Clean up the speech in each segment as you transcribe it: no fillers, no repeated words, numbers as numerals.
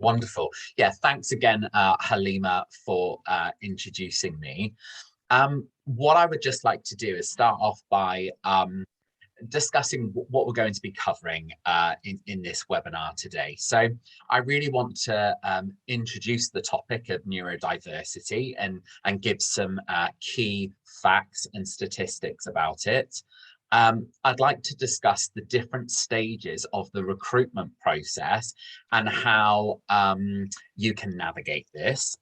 Wonderful. Yeah, thanks again, Halima, for introducing me. What I would just like to do is start off by discussing what we're going to be covering in this webinar today. So I really want to introduce the topic of neurodiversity and give some key facts and statistics about it. I'd like to discuss the different stages of the recruitment process and how you can navigate this.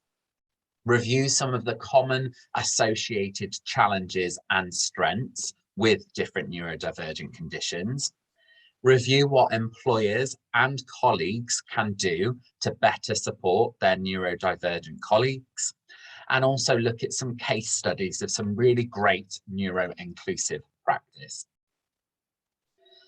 Review some of the common associated challenges and strengths with different neurodivergent conditions. Review what employers and colleagues can do to better support their neurodivergent colleagues. And also look at some case studies of some really great neuro-inclusive practice.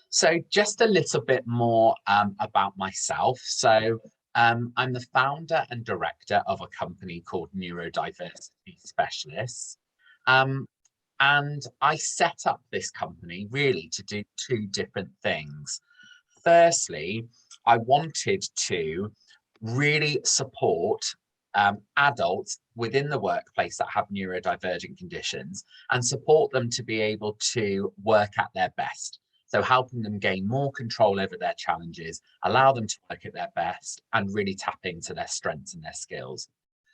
So just a little bit more about myself. So I'm the founder and director of a company called Neurodiversity Specialists. And I set up this company really to do two different things. Firstly, I wanted to really support adults within the workplace that have neurodivergent conditions and support them to be able to work at their best. So helping them gain more control over their challenges, allow them to work at their best and really tap into their strengths and their skills.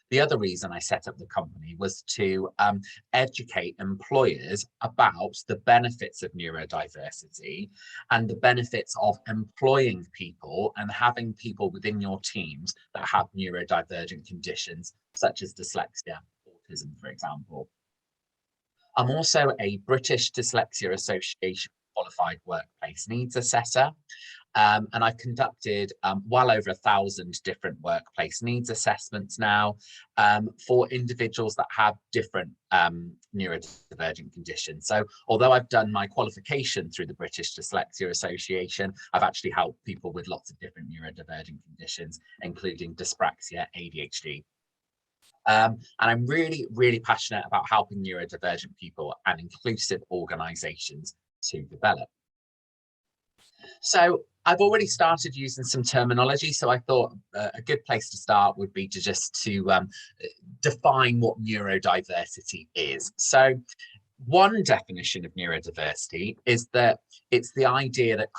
The other reason I set up the company was to educate employers about the benefits of neurodiversity and the benefits of employing people and having people within your teams that have neurodivergent conditions, such as dyslexia, autism, for example. I'm also a British Dyslexia Association qualified workplace needs assessor. And I've conducted well over 1,000 different workplace needs assessments now for individuals that have different neurodivergent conditions. So although I've done my qualification through the British Dyslexia Association, I've actually helped people with lots of different neurodivergent conditions, including dyspraxia, ADHD. And I'm really, really passionate about helping neurodivergent people and inclusive organizations to develop. So I've already started using some terminology, so I thought a good place to start would be to just define what neurodiversity is. So one definition of neurodiversity is that it's the idea that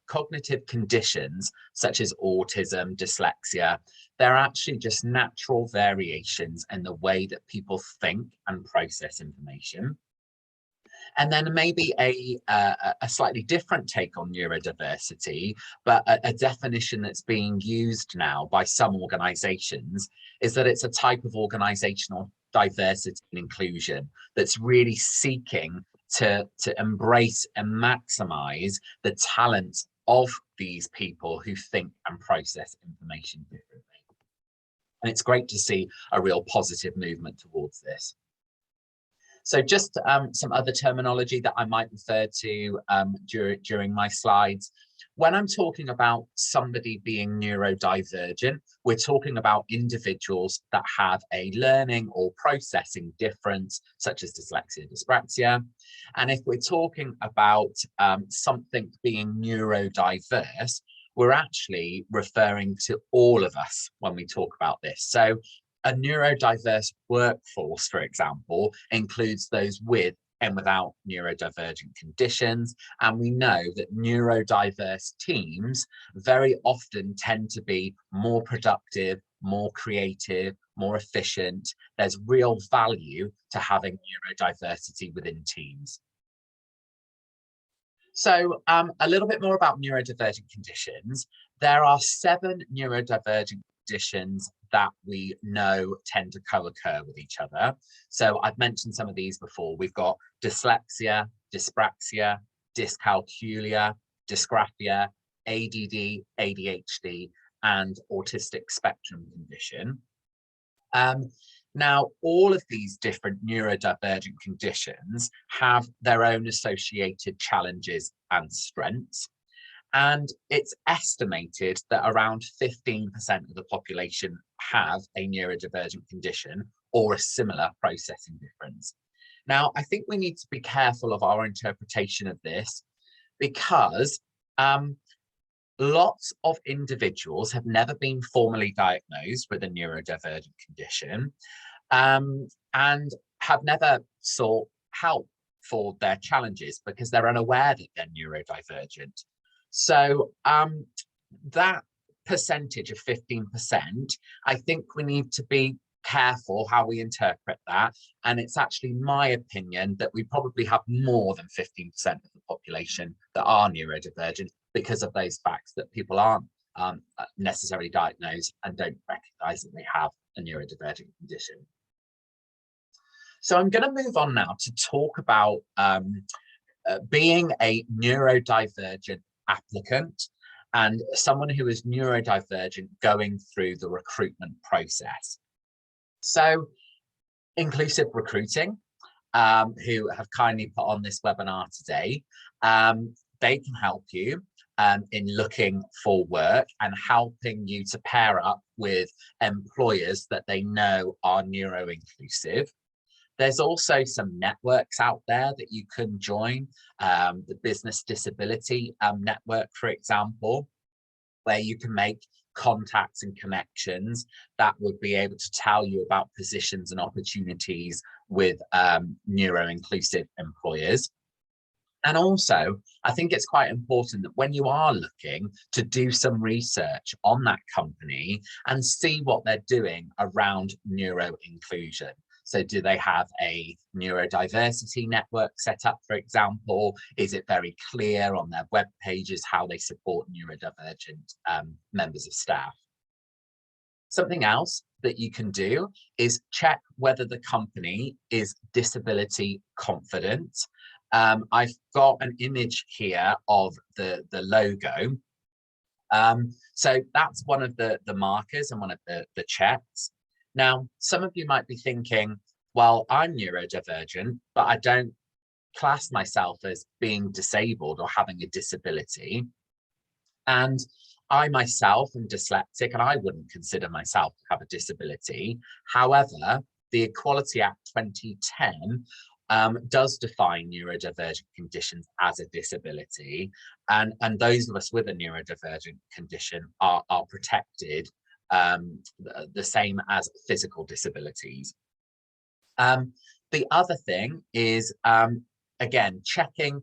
cognitive conditions such as autism, dyslexia, they're actually just natural variations in the way that people think and process information. And then maybe a slightly different take on neurodiversity, but a definition that's being used now by some organizations is that it's a type of organizational diversity and inclusion that's really seeking to embrace and maximize the talent of these people who think and process information differently. And it's great to see a real positive movement towards this. So just some other terminology that I might refer to during my slides. When I'm talking about somebody being neurodivergent, we're talking about individuals that have a learning or processing difference, such as dyslexia, dyspraxia. And if we're talking about something being neurodiverse, we're actually referring to all of us when we talk about this. So a neurodiverse workforce, for example, includes those with and without neurodivergent conditions. And we know that neurodiverse teams very often tend to be more productive, more creative, more efficient. There's real value to having neurodiversity within teams. So a little bit more about neurodivergent conditions. There are 7 neurodivergent conditions that we know tend to co-occur with each other. So I've mentioned some of these before. We've got dyslexia, dyspraxia, dyscalculia, dysgraphia, ADD, ADHD, and autistic spectrum condition. Now, all of these different neurodivergent conditions have their own associated challenges and strengths. And it's estimated that around 15% of the population have a neurodivergent condition or a similar processing difference. Now, I think we need to be careful of our interpretation of this because lots of individuals have never been formally diagnosed with a neurodivergent condition, and have never sought help for their challenges because they're unaware that they're neurodivergent. So that percentage of 15%, I think we need to be careful how we interpret that. And it's actually my opinion that we probably have more than 15% of the population that are neurodivergent because of those facts that people aren't necessarily diagnosed and don't recognize that they have a neurodivergent condition. So I'm going to move on now to talk about being a neurodivergent applicant and someone who is neurodivergent going through the recruitment process. So Inclusive Recruiting, who have kindly put on this webinar today, they can help you in looking for work and helping you to pair up with employers that they know are neuro-inclusive. There's also some networks out there that you can join, the Business Disability Network, for example, where you can make contacts and connections that would be able to tell you about positions and opportunities with neuro-inclusive employers. And also, I think it's quite important that when you are looking to do some research on that company and see what they're doing around neuro-inclusion. So do they have a neurodiversity network set up, for example? Is it very clear on their web pages how they support neurodivergent members of staff? Something else that you can do is check whether the company is disability confident. I've got an image here of the logo. So that's one of the markers and one of the checks. Now, some of you might be thinking, well, I'm neurodivergent, but I don't class myself as being disabled or having a disability. And I myself am dyslexic and I wouldn't consider myself to have a disability. However, the Equality Act 2010 does define neurodivergent conditions as a disability. And those of us with a neurodivergent condition are protected the same as physical disabilities. The other thing is, again, checking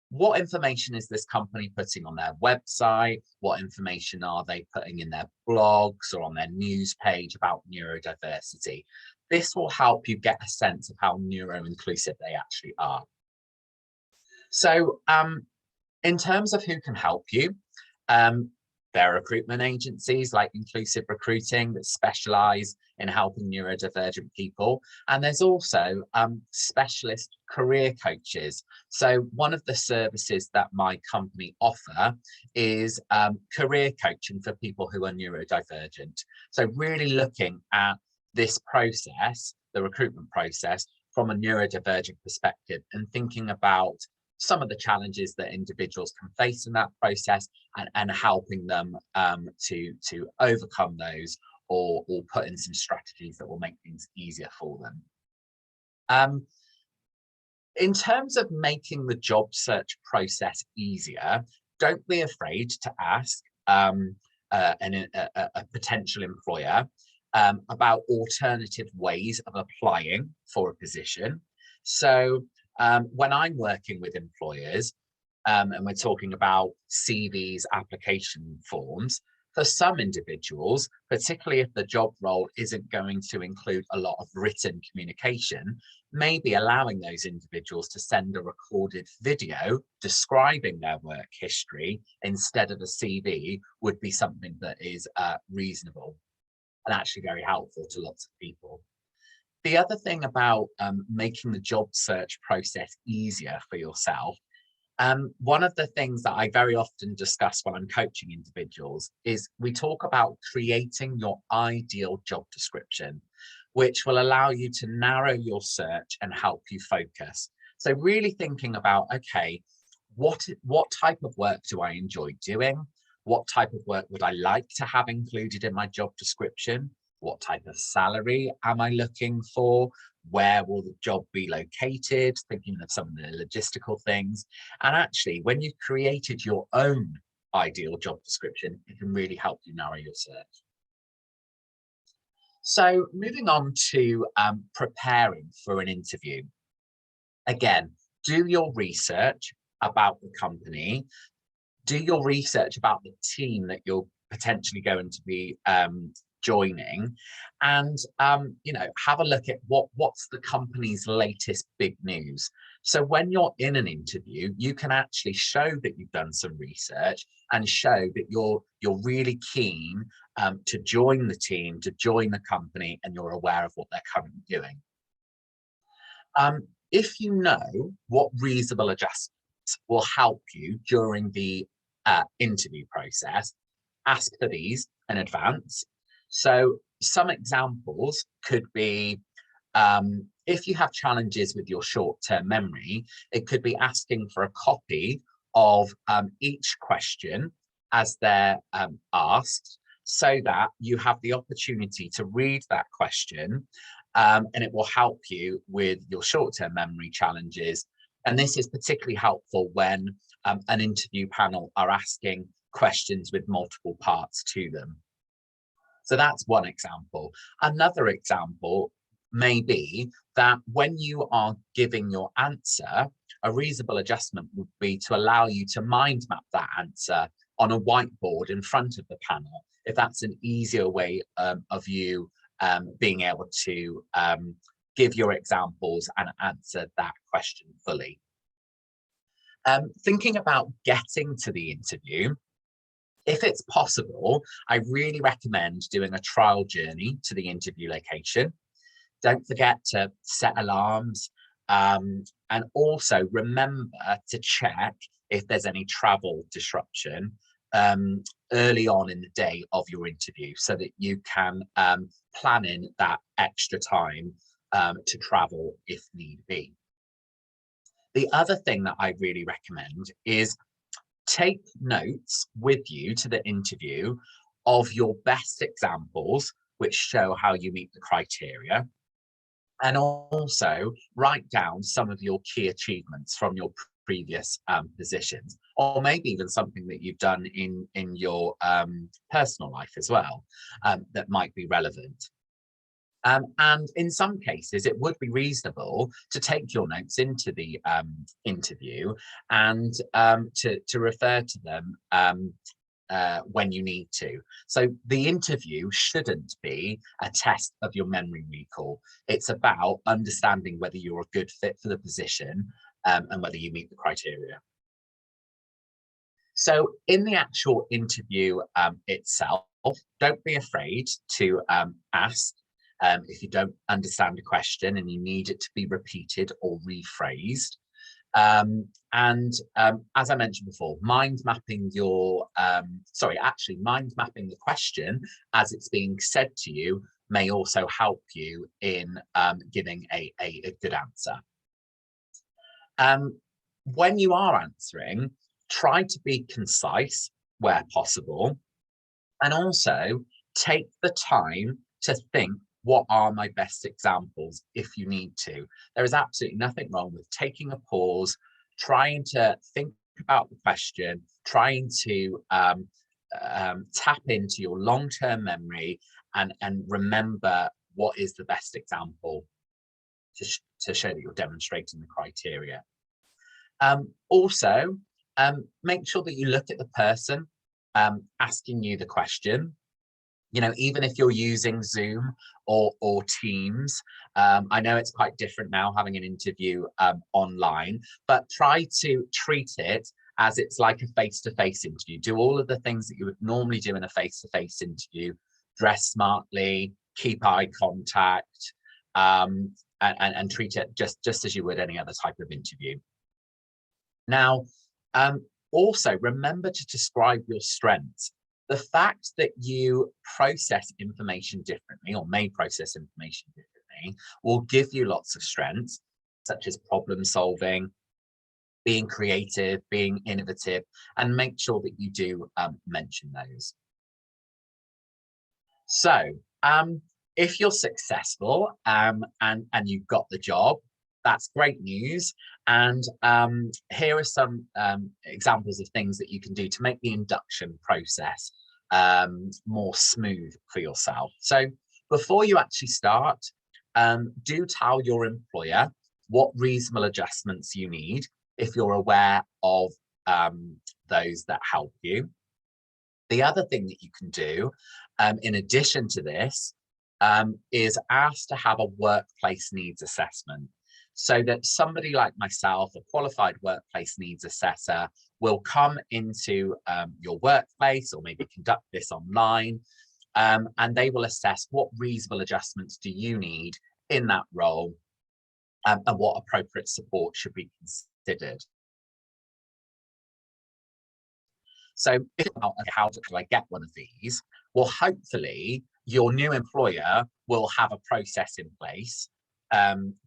what information is this company putting on their website, what information are they putting in their blogs or on their news page about neurodiversity. This will help you get a sense of how neuro-inclusive they actually are. So in terms of who can help you, there are recruitment agencies like Inclusive Recruiting that specialize in helping neurodivergent people. And there's also specialist career coaches. So one of the services that my company offer is career coaching for people who are neurodivergent. So really looking at this process, the recruitment process, from a neurodivergent perspective and thinking about some of the challenges that individuals can face in that process and helping them to overcome those or put in some strategies that will make things easier for them. In terms of making the job search process easier, don't be afraid to ask a potential employer about alternative ways of applying for a position. So when I'm working with employers and we're talking about CVs, application forms, for some individuals, particularly if the job role isn't going to include a lot of written communication, maybe allowing those individuals to send a recorded video describing their work history instead of a CV would be something that is reasonable and actually very helpful to lots of people. The other thing about making the job search process easier for yourself, one of the things that I very often discuss when I'm coaching individuals is we talk about creating your ideal job description, which will allow you to narrow your search and help you focus. So really thinking about, okay, what type of work do I enjoy doing? What type of work would I like to have included in my job description? What type of salary am I looking for? Where will the job be located? Thinking of some of the logistical things. And actually, when you've created your own ideal job description, it can really help you narrow your search. So moving on to preparing for an interview. Again, do your research about the company, do your research about the team that you're potentially going to be joining, and have a look at what's the company's latest big news. So when you're in an interview, you can actually show that you've done some research and show that you're really keen to join the team, to join the company, and you're aware of what they're currently doing. If you know what reasonable adjustments will help you during the interview process, ask for these in advance. So some examples could be, if you have challenges with your short-term memory, it could be asking for a copy of each question as they're asked, so that you have the opportunity to read that question, and it will help you with your short-term memory challenges. And this is particularly helpful when an interview panel are asking questions with multiple parts to them. So that's one example. Another example may be that when you are giving your answer, a reasonable adjustment would be to allow you to mind map that answer on a whiteboard in front of the panel, if that's an easier way of you being able to give your examples and answer that question fully. Thinking about getting to the interview, if it's possible, I really recommend doing a trial journey to the interview location. Don't forget to set alarms, and also remember to check if there's any travel disruption early on in the day of your interview, so that you can plan in that extra time to travel if need be. The other thing that I really recommend is take notes with you to the interview of your best examples, which show how you meet the criteria, and also write down some of your key achievements from your previous positions, or maybe even something that you've done in your personal life as well, that might be relevant. And in some cases, it would be reasonable to take your notes into the interview and to refer to them when you need to. So the interview shouldn't be a test of your memory recall. It's about understanding whether you're a good fit for the position and whether you meet the criteria. So in the actual interview itself, don't be afraid to ask if you don't understand a question and you need it to be repeated or rephrased. As I mentioned before, mind mapping your, mind mapping the question as it's being said to you may also help you in giving a good answer. When you are answering, try to be concise where possible, and also take the time to think, what are my best examples if you need to. There is absolutely nothing wrong with taking a pause, trying to think about the question, trying to tap into your long-term memory and remember what is the best example to show that you're demonstrating the criteria. Also, make sure that you look at the person asking you the question. You know, even if you're using Zoom or Teams, I know it's quite different now having an interview online, but try to treat it as it's like a face-to-face interview. Do all of the things that you would normally do in a face-to-face interview. Dress smartly, keep eye contact, and treat it just as you would any other type of interview. Now, also remember to describe your strengths. The fact that you process information differently or may process information differently will give you lots of strengths, such as problem solving, being creative, being innovative, and make sure that you do mention those. So if you're successful and you've got the job, that's great news. And here are some examples of things that you can do to make the induction process more smooth for yourself. So before you actually start, do tell your employer what reasonable adjustments you need if you're aware of those that help you. The other thing that you can do, in addition to this, is ask to have a workplace needs assessment, so that somebody like myself, a qualified workplace needs assessor, will come into your workplace, or maybe conduct this online, and they will assess what reasonable adjustments do you need in that role, and what appropriate support should be considered. So if how do I get one of these? Well, hopefully your new employer will have a process in place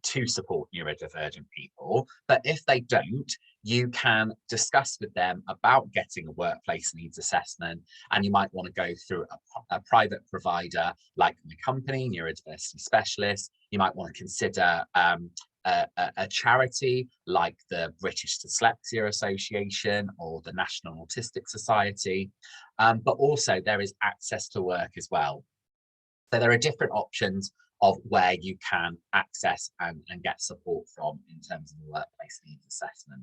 to support neurodivergent people. But if they don't, you can discuss with them about getting a workplace needs assessment, and you might want to go through a private provider like my company, Neurodiversity Specialists. You might want to consider a charity like the British Dyslexia Association or the National Autistic Society, but also there is Access to Work as well. So there are different options of where you can access and get support from in terms of the workplace needs assessment.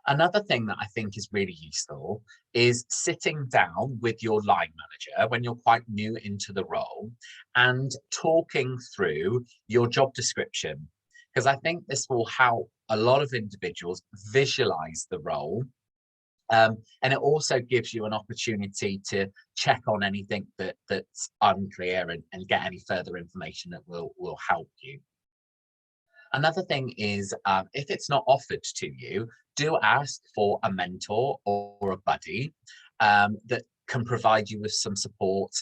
Another thing that I think is really useful is sitting down with your line manager when you're quite new into the role and talking through your job description, because I think this will help a lot of individuals visualize the role. And it also gives you an opportunity to check on anything that's unclear and get any further information that will help you. Another thing is, if it's not offered to you, do ask for a mentor or a buddy that can provide you with some support,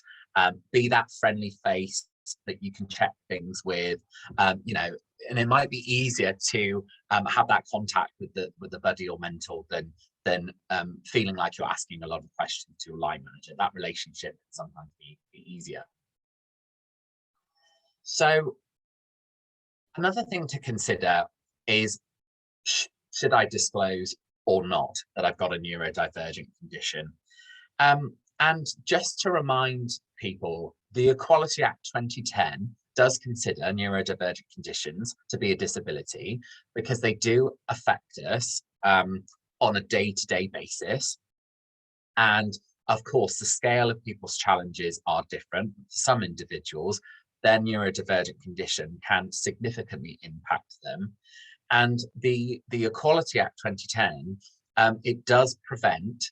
be that friendly face that you can check things with, you know, and it might be easier to have that contact with the buddy or mentor than feeling like you're asking a lot of questions to your line manager. That relationship can sometimes be easier. So another thing to consider is, should I disclose or not that I've got a neurodivergent condition? And just to remind people, the Equality Act 2010 does consider neurodivergent conditions to be a disability because they do affect us on a day-to-day basis. And of course, the scale of people's challenges are different. For some individuals, their neurodivergent condition can significantly impact them. And the Equality Act 2010, it does prevent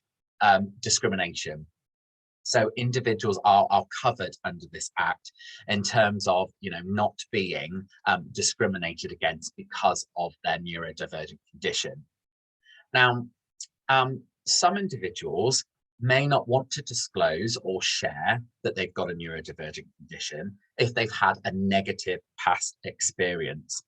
discrimination. So individuals are covered under this act in terms of, you know, not being discriminated against because of their neurodivergent condition. Now, some individuals may not want to disclose or share that they've got a neurodivergent condition if they've had a negative past experience.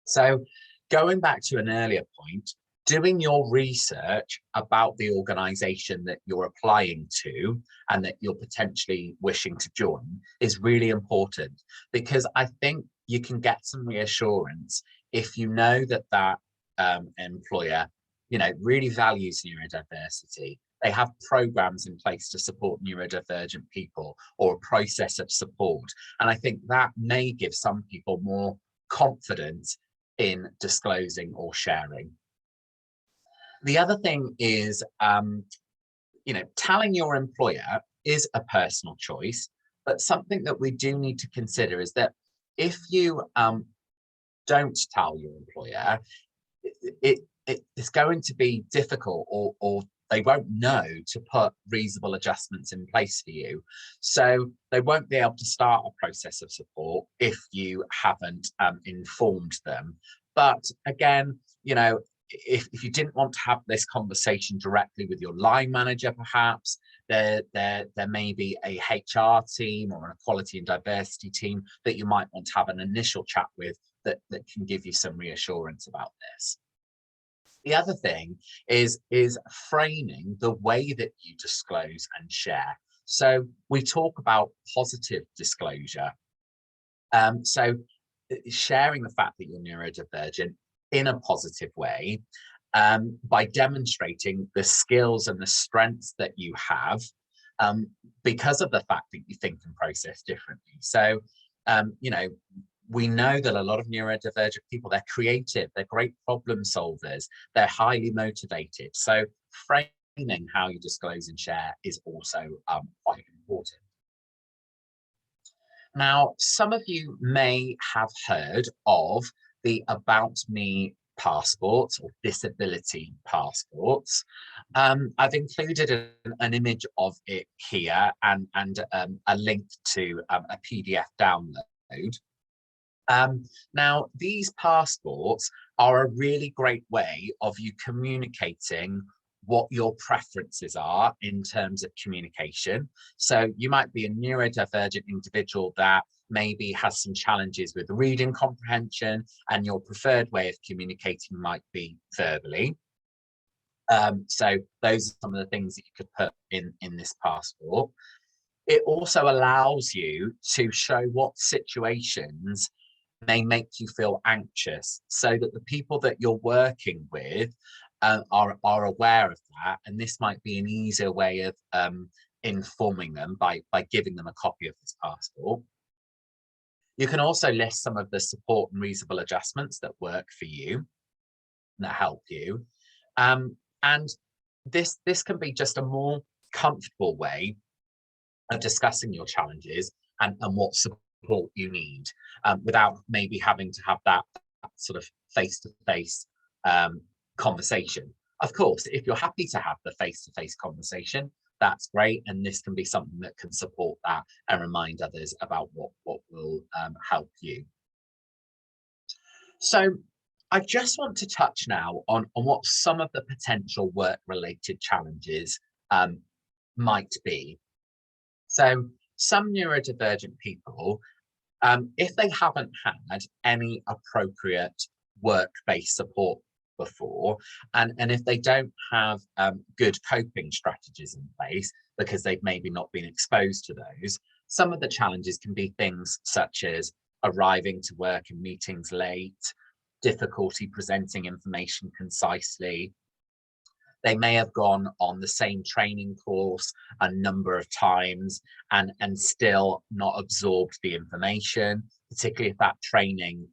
So going back to an earlier point, doing your research about the organization that you're applying to and that you're potentially wishing to join is really important, because I think you can get some reassurance if you know that employer, you know, really values neurodiversity. They have programs in place to support neurodivergent people, or a process of support. And I think that may give some people more confidence in disclosing or sharing. The other thing is, you know, telling your employer is a personal choice, but something that we do need to consider is that if you don't tell your employer, it's going to be difficult, or they won't know to put reasonable adjustments in place for you. So they won't be able to start a process of support if you haven't informed them. But again, you know, if you didn't want to have this conversation directly with your line manager, perhaps there may be a HR team or an equality and diversity team that you might want to have an initial chat with that can give you some reassurance about this. The other thing is framing the way that you disclose and share. So we talk about positive disclosure. So sharing the fact that you're neurodivergent in a positive way by demonstrating the skills and the strengths that you have because of the fact that you think and process differently. So, you know, we know that a lot of neurodivergent people, they're creative, they're great problem solvers, they're highly motivated. So framing how you disclose and share is also quite important. Now, some of you may have heard of the About Me passports or disability passports. I've included an image of it here and a link to a PDF download. Now, these passports are a really great way of you communicating what your preferences are in terms of communication. So you might be a neurodivergent individual that maybe has some challenges with reading comprehension, and your preferred way of communicating might be verbally. So those are some of the things that you could put in this passport. It also allows you to show what situations may make you feel anxious, so that the people that you're working with are aware of that, and this might be an easier way of informing them by giving them a copy of this passport. You can also list some of the support and reasonable adjustments that work for you, that help you, and this can be just a more comfortable way of discussing your challenges and what support you need, without maybe having to have that sort of face-to-face conversation. Of course, if you're happy to have the face-to-face conversation, that's great, and this can be something that can support that and remind others about what will help you. So I just want to touch now on what some of the potential work-related challenges might be. So some neurodivergent people, if they haven't had any appropriate work-based support before, and if they don't have good coping strategies in place because they've maybe not been exposed to those, some of the challenges can be things such as arriving to work and meetings late, difficulty presenting information concisely. They may have gone on the same training course a number of times and still not absorbed the information, particularly if that training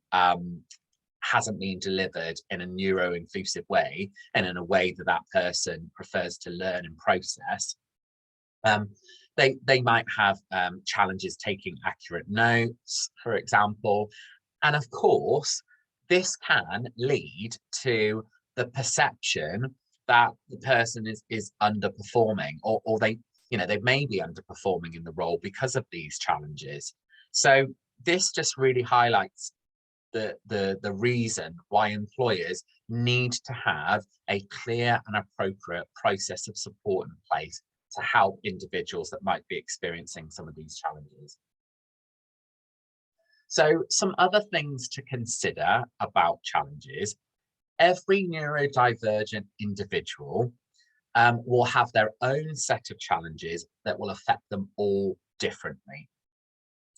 hasn't been delivered in a neuro-inclusive way and in a way that that person prefers to learn and process. They might have challenges taking accurate notes, for example. And of course, this can lead to the perception that the person is underperforming, or they may be underperforming in the role because of these challenges. So this just really highlights the reason why employers need to have a clear and appropriate process of support in place to help individuals that might be experiencing some of these challenges. So some other things to consider about challenges: every neurodivergent individual will have their own set of challenges that will affect them all differently.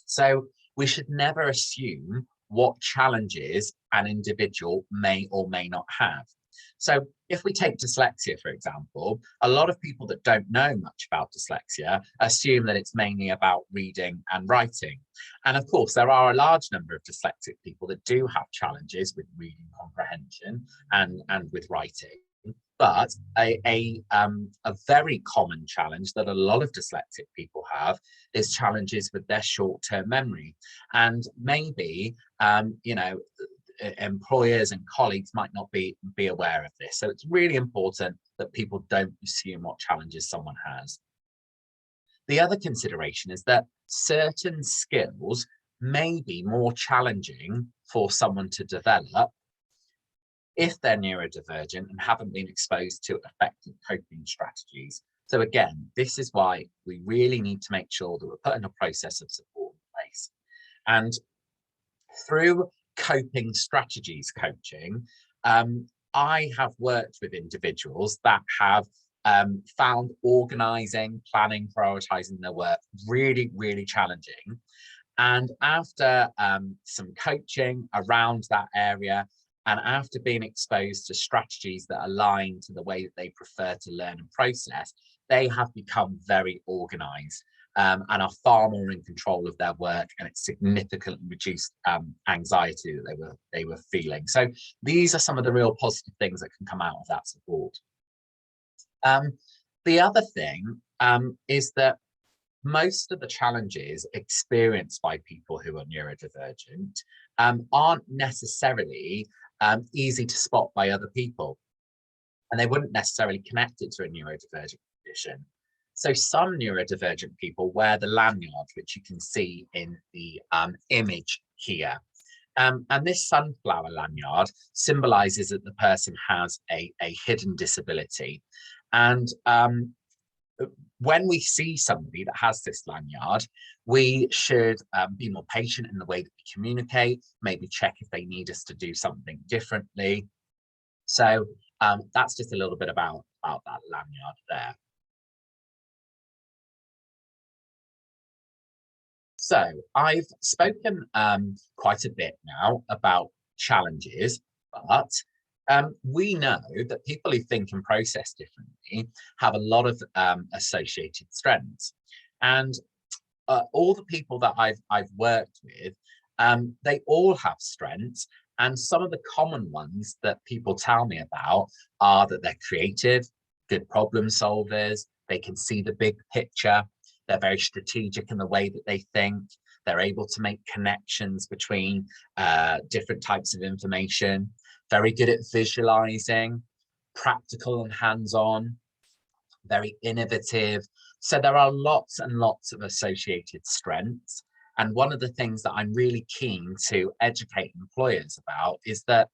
So we should never assume what challenges an individual may or may not have. So if we take dyslexia, for example, a lot of people that don't know much about dyslexia assume that it's mainly about reading and writing. And of course, there are a large number of dyslexic people that do have challenges with reading comprehension and with writing. But a very common challenge that a lot of dyslexic people have is challenges with their short-term memory. And maybe, employers and colleagues might not be aware of this. So it's really important that people don't assume what challenges someone has. The other consideration is that certain skills may be more challenging for someone to develop if they're neurodivergent and haven't been exposed to effective coping strategies. So again, this is why we really need to make sure that we're putting a process of support in place. And through coping strategies coaching, I have worked with individuals that have found organizing, planning, prioritizing their work really, really challenging. And after some coaching around that area, And after being exposed to strategies that align to the way that they prefer to learn and process, they have become very organized, and are far more in control of their work, and it's significantly reduced anxiety that they were feeling. So these are some of the real positive things that can come out of that support. The other thing is that most of the challenges experienced by people who are neurodivergent aren't necessarily easy to spot by other people, and they wouldn't necessarily connect it to a neurodivergent condition. So some neurodivergent people wear the lanyard, which you can see in the image here. And this sunflower lanyard symbolizes that the person has a hidden disability. And when we see somebody that has this lanyard, we should be more patient in the way that we communicate, maybe check if they need us to do something differently. So that's just a little bit about that lanyard there. So I've spoken quite a bit now about challenges, but we know that people who think and process differently have a lot of associated strengths. And all the people that I've worked with, they all have strengths. And some of the common ones that people tell me about are that they're creative, good problem solvers, they can see the big picture, they're very strategic in the way that they think, they're able to make connections between different types of information, very good at visualizing, practical and hands-on, very innovative. So there are lots and lots of associated strengths. And one of the things that I'm really keen to educate employers about is that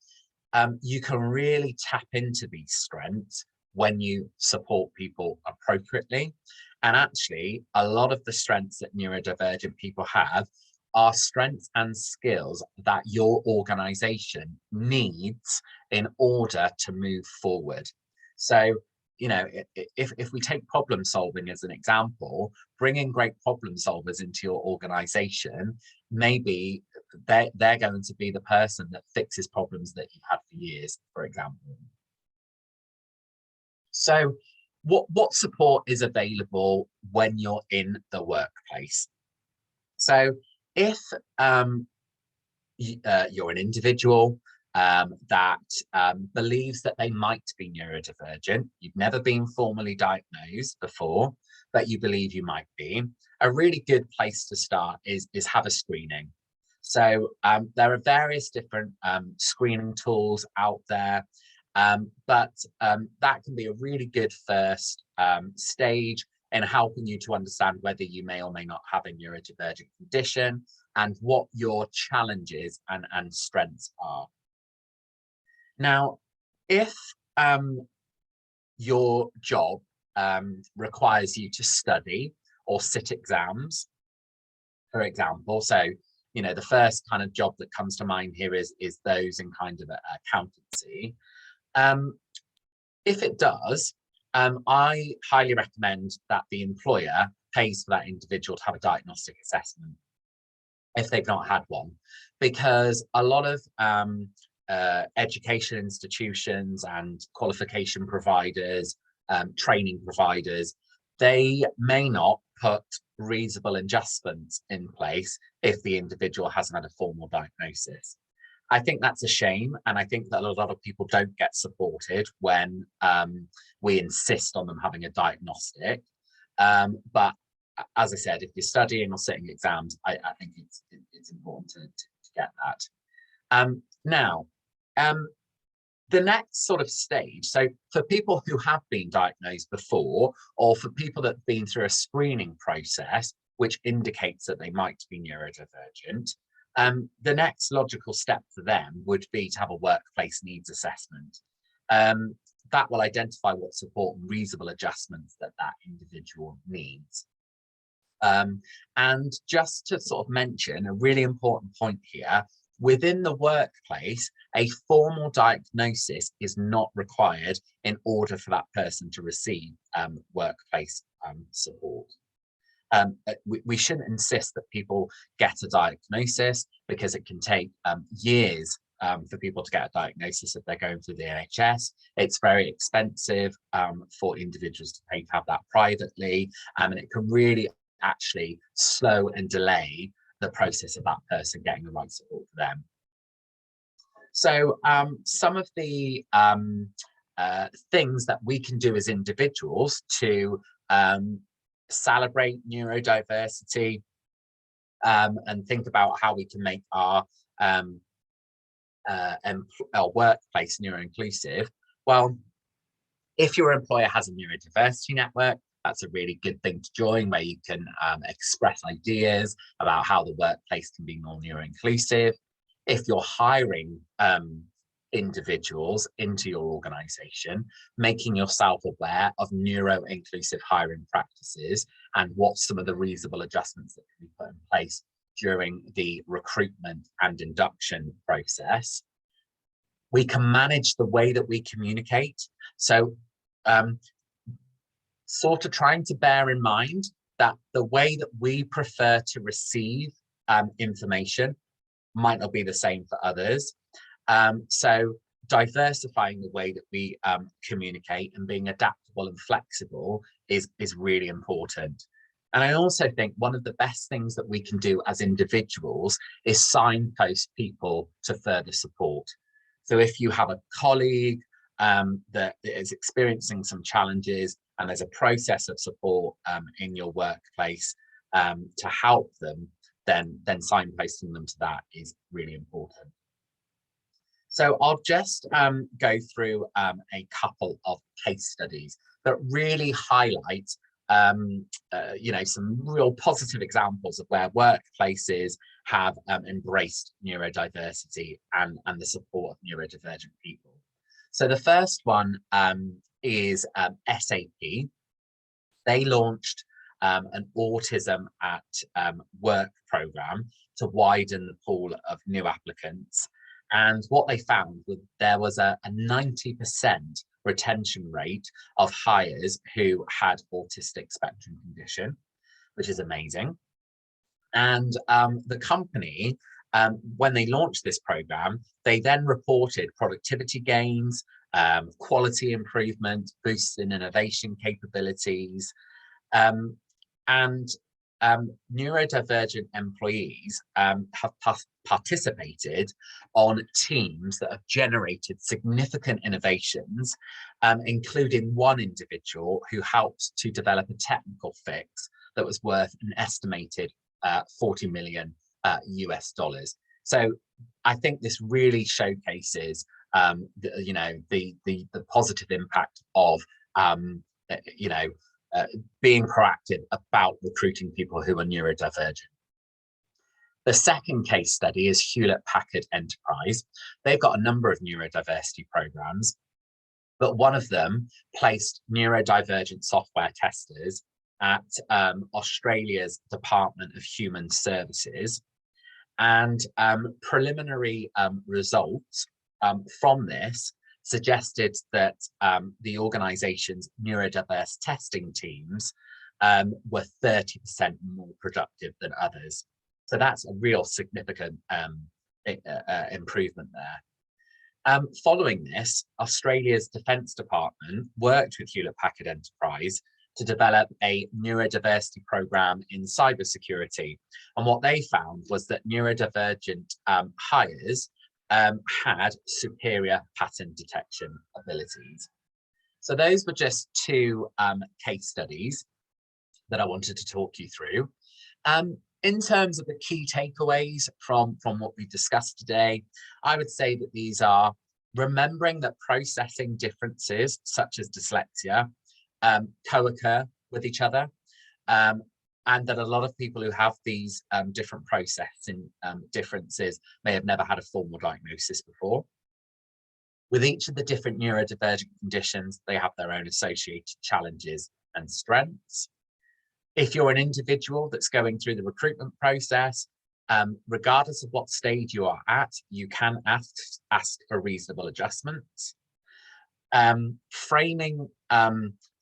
you can really tap into these strengths when you support people appropriately. And actually, a lot of the strengths that neurodivergent people have are strengths and skills that your organization needs in order to move forward. So, you know, if we take problem solving as an example, bringing great problem solvers into your organization, maybe they're going to be the person that fixes problems that you've had for years, for example. So what support is available when you're in the workplace? So if you're an individual that believes that they might be neurodivergent, you've never been formally diagnosed before, but you believe you might be, a really good place to start is have a screening. So there are various different screening tools out there, but that can be a really good first stage in helping you to understand whether you may or may not have a neurodivergent condition and what your challenges and strengths are. Now, if your job requires you to study or sit exams, for example, so you know the first kind of job that comes to mind here is those in kind of accountancy. If it does, I highly recommend that the employer pays for that individual to have a diagnostic assessment if they've not had one, because a lot of education institutions and qualification providers, training providers, they may not put reasonable adjustments in place if the individual hasn't had a formal diagnosis. I think that's a shame, and I think that a lot of people don't get supported when we insist on them having a diagnostic. But as I said, if you're studying or sitting exams, I think it's important to get that. Now, the next sort of stage, so for people who have been diagnosed before, or for people that have been through a screening process, which indicates that they might be neurodivergent, the next logical step for them would be to have a workplace needs assessment. That will identify what support and reasonable adjustments that individual needs. And just to sort of mention a really important point here, within the workplace, a formal diagnosis is not required in order for that person to receive workplace support. We shouldn't insist that people get a diagnosis, because it can take years for people to get a diagnosis if they're going through the NHS. It's very expensive for individuals to pay to have that privately, and it can really actually slow and delay the process of that person getting the right support for them. So some of the things that we can do as individuals to celebrate neurodiversity and think about how we can make our workplace neuro-inclusive. Well, if your employer has a neurodiversity network, that's a really good thing to join, where you can express ideas about how the workplace can be more neuro-inclusive. If you're hiring individuals into your organization, making yourself aware of neuro-inclusive hiring practices and what some of the reasonable adjustments that can be put in place during the recruitment and induction process. We can manage the way that we communicate. So sort of trying to bear in mind that the way that we prefer to receive information might not be the same for others. So diversifying the way that we communicate and being adaptable and flexible is really important. And I also think one of the best things that we can do as individuals is signpost people to further support. So if you have a colleague that is experiencing some challenges and there's a process of support in your workplace to help them, then signposting them to that is really important. So I'll just go through a couple of case studies that really highlight some real positive examples of where workplaces have embraced neurodiversity and the support of neurodivergent people. So the first one is SAP. They launched an autism at work program to widen the pool of new applicants. And what they found was there was a 90% retention rate of hires who had autistic spectrum condition, which is amazing. And the company, when they launched this program, they then reported productivity gains, quality improvement, boosts in innovation capabilities, and neurodivergent employees have participated on teams that have generated significant innovations, including one individual who helped to develop a technical fix that was worth an estimated 40 million US dollars. So I think this really showcases the positive impact of being proactive about recruiting people who are neurodivergent. The second case study is Hewlett-Packard Enterprise. They've got a number of neurodiversity programs, but one of them placed neurodivergent software testers at Australia's Department of Human Services. And preliminary results from this suggested that the organization's neurodiverse testing teams were 30% more productive than others. So that's a real significant improvement there. Following this, Australia's Defence Department worked with Hewlett-Packard Enterprise to develop a neurodiversity program in cybersecurity. And what they found was that neurodivergent hires had superior pattern detection abilities. So those were just two case studies that I wanted to talk you through. In terms of the key takeaways from what we discussed today, I would say that these are remembering that processing differences such as dyslexia co-occur with each other, and that a lot of people who have these different processing differences may have never had a formal diagnosis before. With each of the different neurodivergent conditions, they have their own associated challenges and strengths. If you're an individual that's going through the recruitment process, regardless of what stage you are at, you can ask for reasonable adjustments. Framing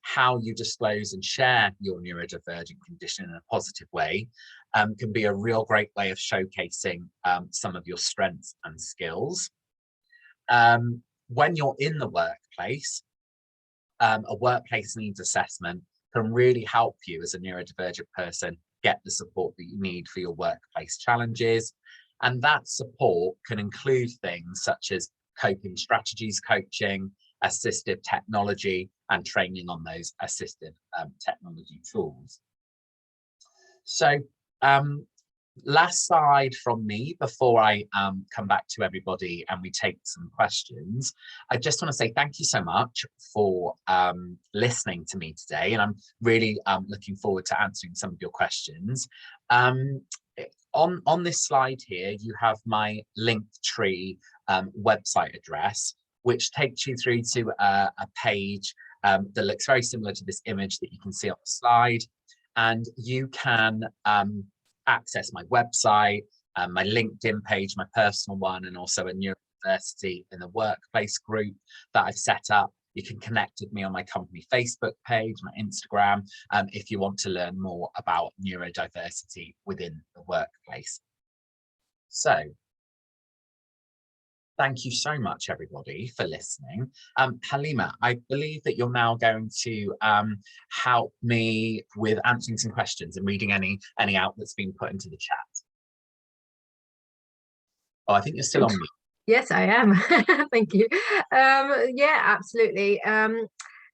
how you disclose and share your neurodivergent condition in a positive way can be a real great way of showcasing some of your strengths and skills. When you're in the workplace, a workplace needs assessment can really help you as a neurodivergent person get the support that you need for your workplace challenges. And that support can include things such as coping strategies coaching, assistive technology, and training on those assistive technology tools. So last slide from me before I come back to everybody and we take some questions. I just want to say thank you so much for listening to me today, and I'm really looking forward to answering some of your questions. On this slide here, you have my Linktree website address, which takes you through to a page that looks very similar to this image that you can see on the slide, and you can access my website, my LinkedIn page, my personal one, and also a neurodiversity in the workplace group that I've set up. You can connect with me on my company Facebook page, my Instagram, if you want to learn more about neurodiversity within the workplace. So, thank you so much, everybody, for listening. Halima, I believe that you're now going to help me with answering some questions and reading any out that's been put into the chat. Oh, I think you're still on mute. Yes, I am. Thank you. Yeah, absolutely.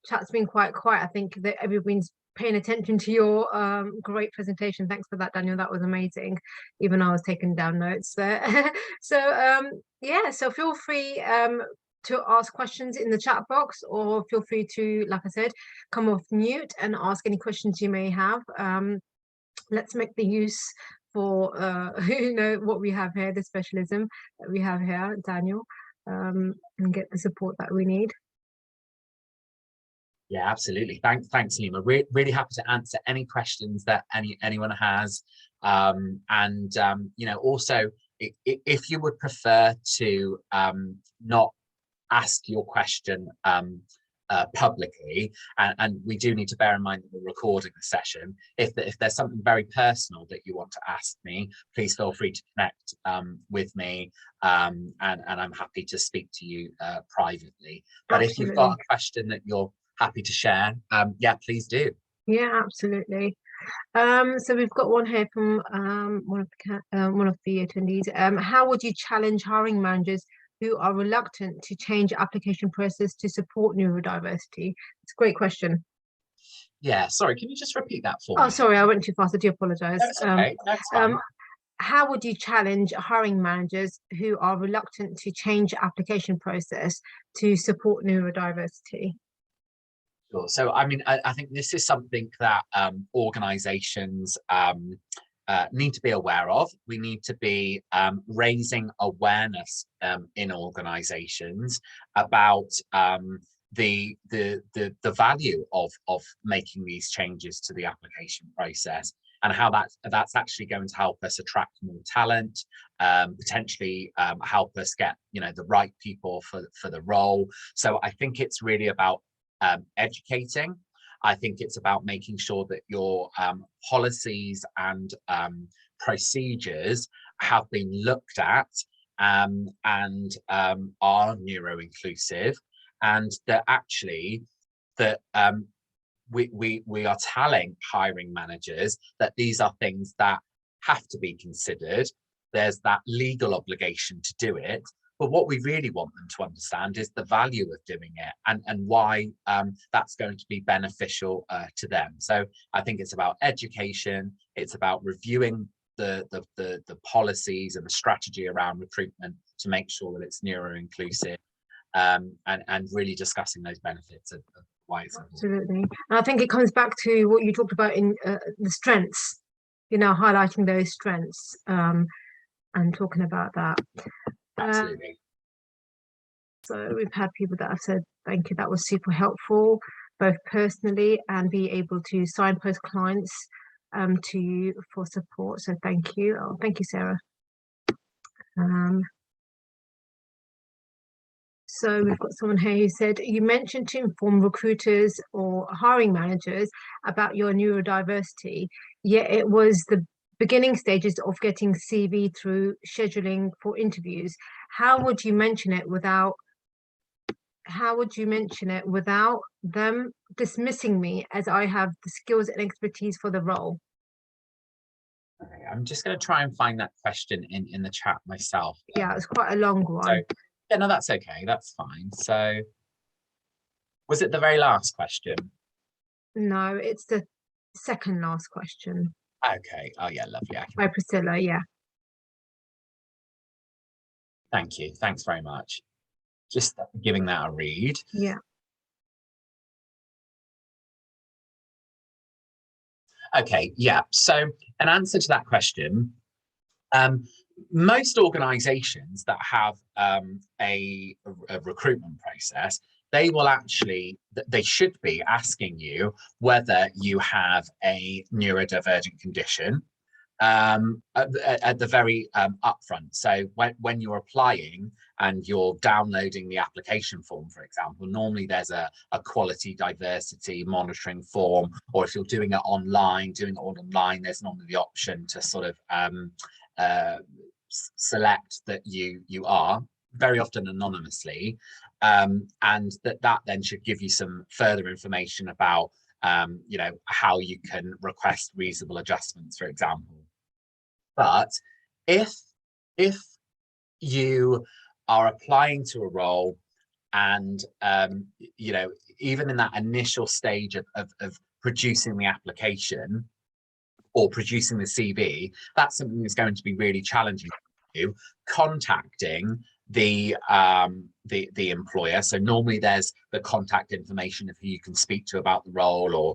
Chat's been quite quiet. I think that everyone's paying attention to your great presentation. Thanks for that, Daniel. That was amazing. Even I was taking down notes there. So yeah, so feel free to ask questions in the chat box, or feel free to, like I said, come off mute and ask any questions you may have. Let's make the use for you know, what we have here, the specialism that we have here, Daniel, and get the support that we need. Yeah, absolutely. Thanks, Lima. Really happy to answer any questions that anyone has. You know, also, if you would prefer to not ask your question publicly, and we do need to bear in mind that we're recording the session, if there's something very personal that you want to ask me, please feel free to connect with me, and I'm happy to speak to you privately. But Absolutely. if you've got a question that you're happy to share, yeah, please do. Yeah, absolutely. So we've got one here from one of the attendees. How would you challenge hiring managers who are reluctant to change application process to support neurodiversity? It's a great question. Yeah, sorry, can you just repeat that for me? Oh, sorry, I went too fast. I do apologize. No, it's okay. No, it's fine. How would you challenge hiring managers who are reluctant to change application process to support neurodiversity? Sure. So, I mean, I think this is something that organizations need to be aware of. We need to be raising awareness in organizations about the value of making these changes to the application process, and how that's actually going to help us attract more talent, potentially help us get, you know, the right people for the role. So I think it's really about educating. I think it's about making sure that your policies and procedures have been looked at and are neuro-inclusive, and that actually that we are telling hiring managers that these are things that have to be considered. There's that legal obligation to do it. But what we really want them to understand is the value of doing it, and why that's going to be beneficial to them. So I think it's about education. It's about reviewing the policies and the strategy around recruitment to make sure that it's neuro-inclusive, and really discussing those benefits of why it's important. Absolutely. And I think it comes back to what you talked about in the strengths, you know, highlighting those strengths and talking about that. Absolutely. So we've had people that have said, thank you, that was super helpful, both personally and be able to signpost clients to you for support. So thank you. Oh, thank you, Sarah. So we've got someone here who said, you mentioned to inform recruiters or hiring managers about your neurodiversity, yet it was the beginning stages of getting CV through scheduling for interviews. how would you mention it without them dismissing me as I have the skills and expertise for the role? Okay, I'm just going to try and find that question in the chat myself. Yeah, it's quite a long So, one. yeah, no, that's okay. That's fine. So, was it the very last question? No, it's the second last question Okay. Oh, yeah, lovely. by Priscilla. Yeah. Thank you. Thanks very much. Just giving that a read. Yeah. Okay, yeah. So an answer to that question, most organizations that have a recruitment process, they will actually, they should be asking you whether you have a neurodivergent condition at the very upfront. So when you're applying and you're downloading the application form, for example, normally there's a quality diversity monitoring form, or if you're doing it online, there's normally the option to sort of select that you are, very often anonymously, and that then should give you some further information about how you can request reasonable adjustments, for example. But if you are applying to a role and even in that initial stage of producing the application or producing the CV, that's something that's going to be really challenging for you. Contacting the employer. So normally there's the contact information of who you can speak to about the role, or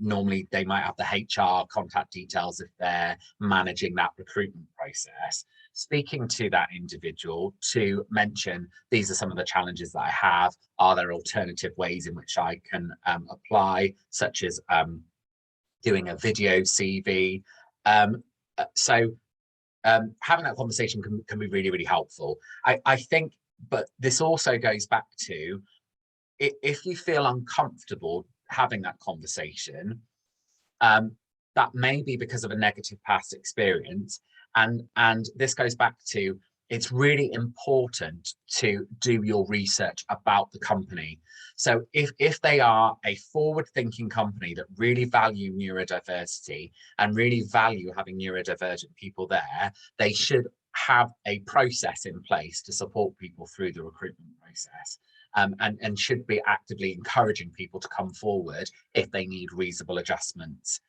normally they might have the HR contact details if they're managing that recruitment process. Speaking to that individual to mention, these are some of the challenges that I have. Are there alternative ways in which I can apply, such as doing a video CV? Having that conversation can be really, really helpful. I think, but this also goes back to, if you feel uncomfortable having that conversation, that may be because of a negative past experience. And this goes back to, it's really important to do your research about the company. So if they are a forward-thinking company that really value neurodiversity and really value having neurodivergent people there, they should have a process in place to support people through the recruitment process, and should be actively encouraging people to come forward if they need reasonable adjustments.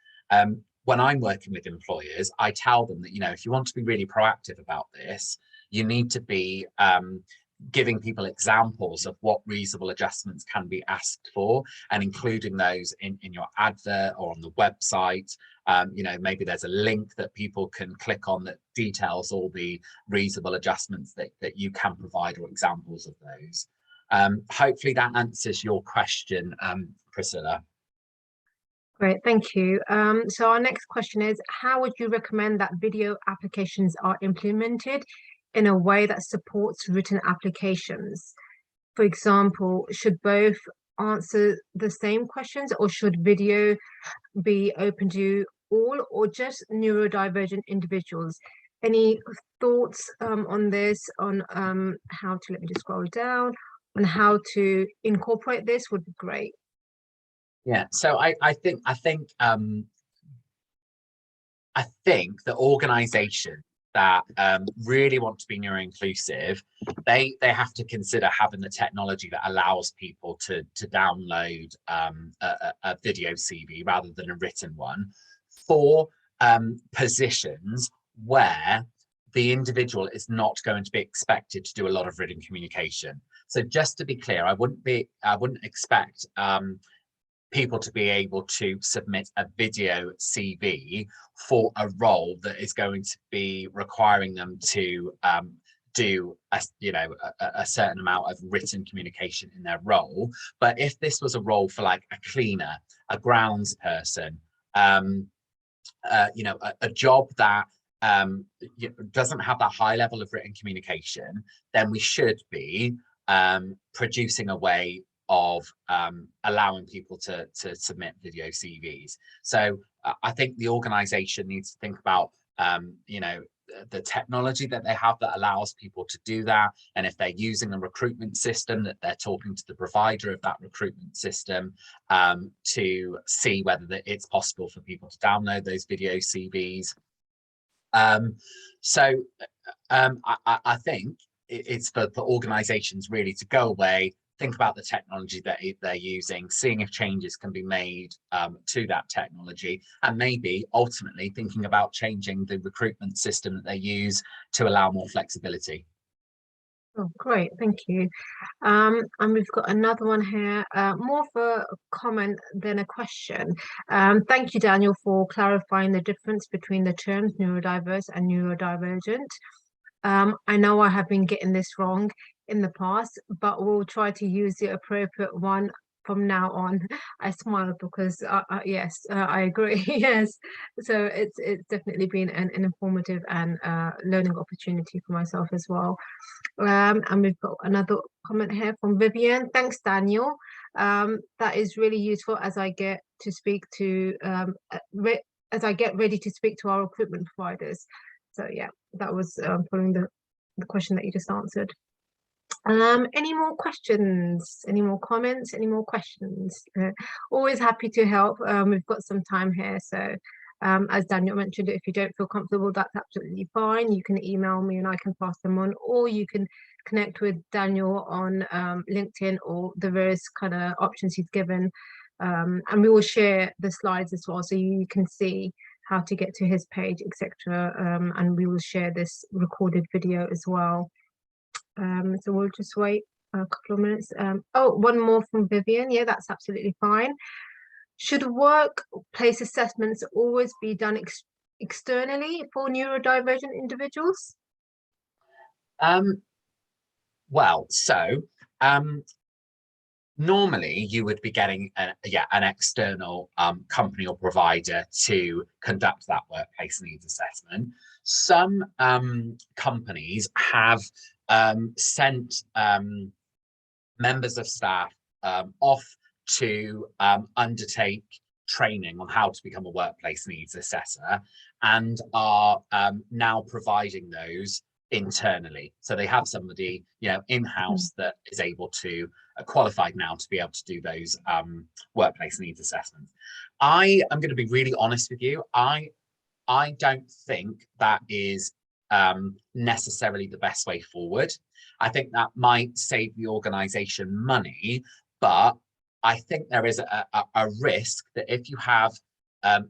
When I'm working with employers, I tell them that, if you want to be really proactive about this, you need to be giving people examples of what reasonable adjustments can be asked for, and including those in your advert or on the website. Maybe there's a link that people can click on that details all the reasonable adjustments that you can provide, or examples of those. Hopefully that answers your question, Priscilla. Great, thank you. So our next question is, how would you recommend that video applications are implemented in a way that supports written applications? For example, should both answer the same questions, or should video be open to all, or just neurodivergent individuals? Any thoughts on this, on how to, let me just scroll down, on how to incorporate this would be great. Yeah, so I think the organization that really want to be neuro-inclusive, they have to consider having the technology that allows people to download a video CV rather than a written one, for positions where the individual is not going to be expected to do a lot of written communication. So just to be clear, I wouldn't expect people to be able to submit a video CV for a role that is going to be requiring them to do a certain amount of written communication in their role. But if this was a role for like a cleaner, a grounds person, a job that doesn't have that high level of written communication, then we should be producing a way of allowing people to submit video CVs. So I think the organization needs to think about the technology that they have that allows people to do that, and if they're using a recruitment system, that they're talking to the provider of that recruitment system to see whether it's possible for people to download those video CVs. I think it's for organizations really to go away, think about the technology that they're using, seeing if changes can be made to that technology, and maybe ultimately thinking about changing the recruitment system that they use to allow more flexibility. Oh, great, thank you. And we've got another one here, more of a comment than a question. Thank you, Daniel, for clarifying the difference between the terms neurodiverse and neurodivergent. I know I have been getting this wrong in the past, but we'll try to use the appropriate one from now on. I smile because yes, I agree. Yes, so it's definitely been an informative and learning opportunity for myself as well. And we've got another comment here from Vivian. Thanks, Daniel. That is really useful as I get to speak to as I get ready to speak to our recruitment providers. So yeah, that was following the question that you just answered. Any more questions? Any more comments? Any more questions? Always happy to help. We've got some time here, so as Daniel mentioned, if you don't feel comfortable, that's absolutely fine. You can email me and I can pass them on, or you can connect with Daniel on LinkedIn or the various kind of options he's given. And we will share the slides as well, so you can see how to get to his page, etc. And we will share this recorded video as well. So we'll just wait a couple of minutes. Oh, one more from Vivian. Yeah, that's absolutely fine. Should workplace assessments always be done externally for neurodivergent individuals? Well, so normally you would be getting an external company or provider to conduct that workplace needs assessment. Some companies have sent members of staff off to undertake training on how to become a workplace needs assessor, and are now providing those internally. So they have somebody, in-house that is able to qualified now to be able to do those workplace needs assessments. I am going to be really honest with you. I don't think that is necessarily the best way forward. I think that might save the organization money, but I think there is a risk that if you have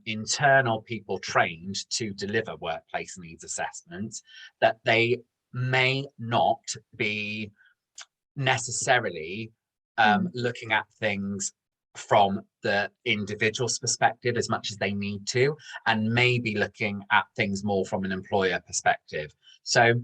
internal people trained to deliver workplace needs assessments, that they may not be necessarily looking at things from the individual's perspective as much as they need to, and maybe looking at things more from an employer perspective. So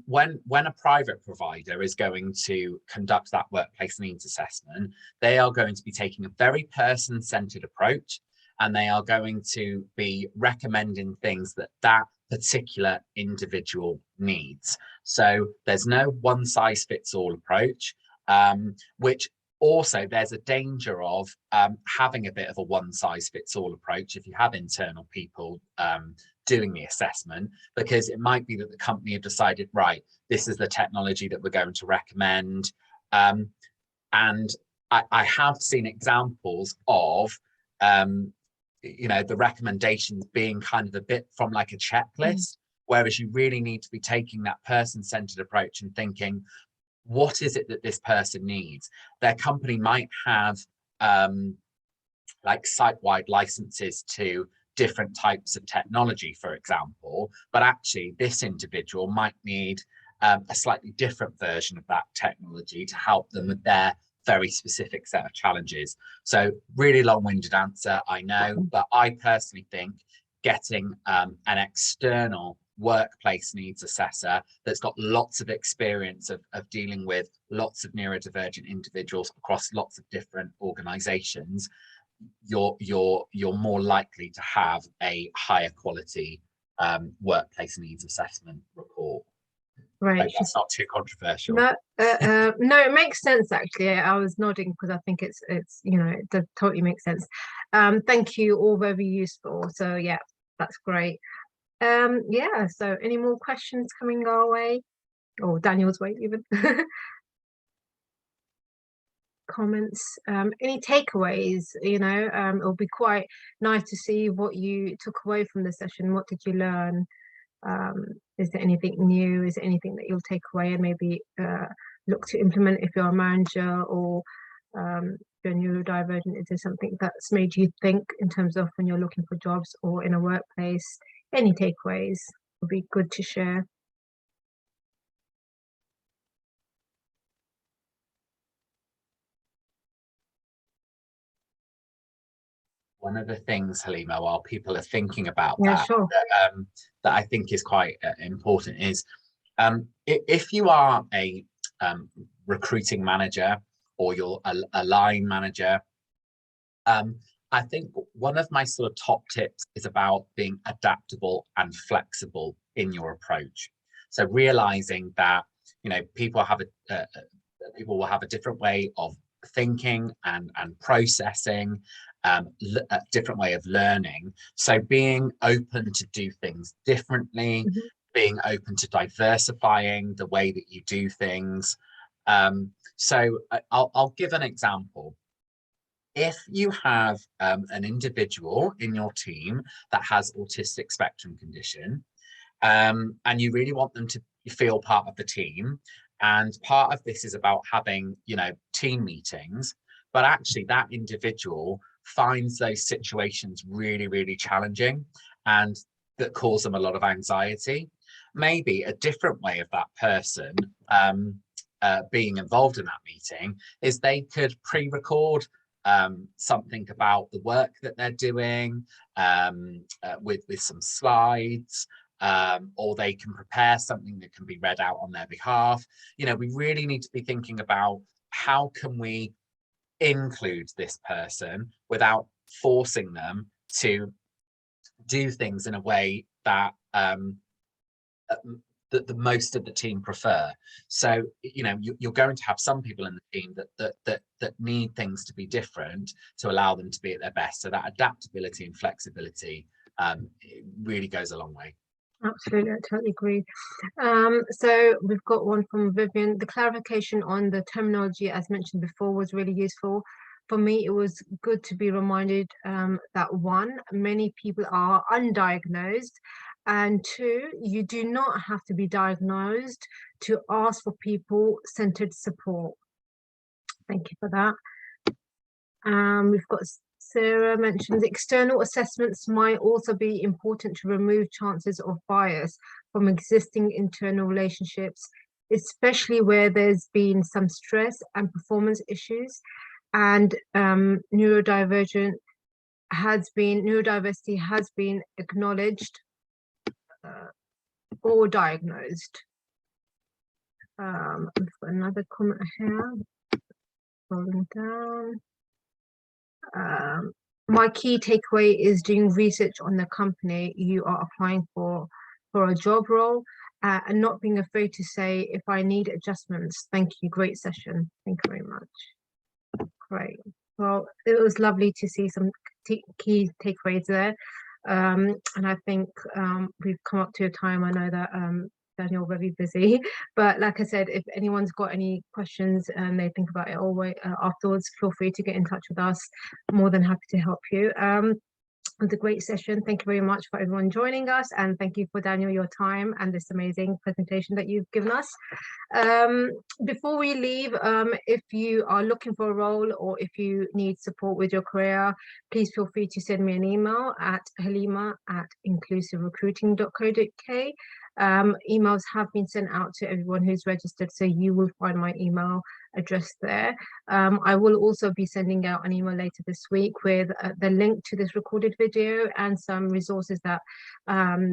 when a private provider is going to conduct that workplace needs assessment, they are going to be taking a very person-centered approach, and they are going to be recommending things that particular individual needs. So there's no one-size-fits-all approach, which also there's a danger of having a bit of a one-size-fits-all approach if you have internal people doing the assessment, because it might be that the company have decided, right, this is the technology that we're going to recommend. And I have seen examples of the recommendations being kind of a bit from like a checklist, whereas you really need to be taking that person-centered approach and thinking, what is it that this person needs? Their company might have like site-wide licenses to different types of technology, for example, but actually this individual might need a slightly different version of that technology to help them with their very specific set of challenges. So really long-winded answer, I know, but I personally think getting an external workplace needs assessor that's got lots of experience of dealing with lots of neurodivergent individuals across lots of different organizations, you're more likely to have a higher quality workplace needs assessment report. Right. Like, that's not too controversial. No, no, it makes sense actually. I was nodding because I think it's it does totally make sense. Thank you, all very useful. So yeah, that's great. Yeah, so any more questions coming our way, or Daniel's way even? Comments, any takeaways? It'll be quite nice to see what you took away from the session. What did you learn? Is there anything new? Is there anything that you'll take away and maybe look to implement if you're a manager, or you're neurodivergent? Is there something that's made you think in terms of when you're looking for jobs or in a workplace? Any takeaways would be good to share. One of the things, Halima, while people are thinking about Yeah, that, sure. that I think is quite important is, if you are a recruiting manager, or you're a line manager, I think one of my sort of top tips is about being adaptable and flexible in your approach. So realizing that, people will have a different way of thinking and processing, a different way of learning. So being open to do things differently, Mhm. being open to diversifying the way that you do things. So I'll give an example. If you have an individual in your team that has autistic spectrum condition, and you really want them to feel part of the team, and part of this is about having, team meetings, but actually that individual finds those situations really, really challenging, and that cause them a lot of anxiety. Maybe a different way of that person being involved in that meeting is they could pre-record something about the work that they're doing, with some slides, or they can prepare something that can be read out on their behalf. We really need to be thinking about how can we include this person without forcing them to do things in a way that that the most of the team prefer. So you're going to have some people in the team that need things to be different to allow them to be at their best. So that adaptability and flexibility really goes a long way. Absolutely, I totally agree. So we've got one from Vivian. The clarification on the terminology, as mentioned before, was really useful. For me, it was good to be reminded that one, many people are undiagnosed, and two, you do not have to be diagnosed to ask for people-centered support. Thank you for that. We've got Sarah mentions external assessments might also be important to remove chances of bias from existing internal relationships, especially where there's been some stress and performance issues. And neurodivergent neurodiversity has been acknowledged or diagnosed. I've got another comment here. Scrolling down. My key takeaway is doing research on the company you are applying for a job role, and not being afraid to say if I need adjustments. Thank you. Great session. Thank you very much. Great. Well, it was lovely to see some key takeaways there. And I think we've come up to a time. I know that Daniel very busy, but like I said, if anyone's got any questions and they think about it all way afterwards, feel free to get in touch with us. More than happy to help you. It was a great session. Thank you very much for everyone joining us, and thank you for Daniel, your time and this amazing presentation that you've given us. Before we leave, if you are looking for a role or if you need support with your career, please feel free to send me an email at halima@inclusiverecruiting.co.uk. Emails have been sent out to everyone who's registered, so you will find my email address there. I will also be sending out an email later this week with the link to this recorded video and some resources that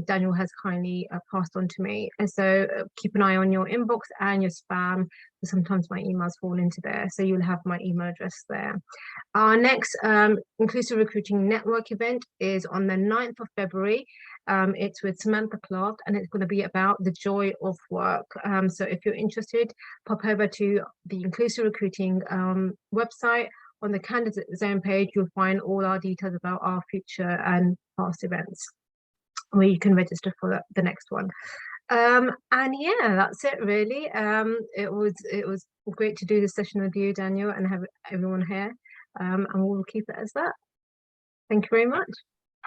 Daniel has kindly passed on to me. And so keep an eye on your inbox and your spam, because sometimes my emails fall into there, so you'll have my email address there. Our next Inclusive Recruiting Network event is on the 9th of February. It's with Samantha Clark, and it's going to be about the joy of work. So if you're interested, pop over to the Inclusive Recruiting website. On the candidate zone page, you'll find all our details about our future and past events. where you can register for the next one. And yeah, that's it really. It was great to do this session with you, Daniel, and have everyone here. And we'll keep it as that. Thank you very much.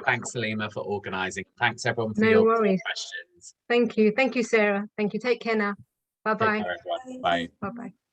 Thanks, Halima, for organising. Thanks, everyone, for No your worries. questions. Thank you. Thank you, Sarah. Thank you. Take care now. Bye-bye. Take care, everyone. Bye. Bye-bye.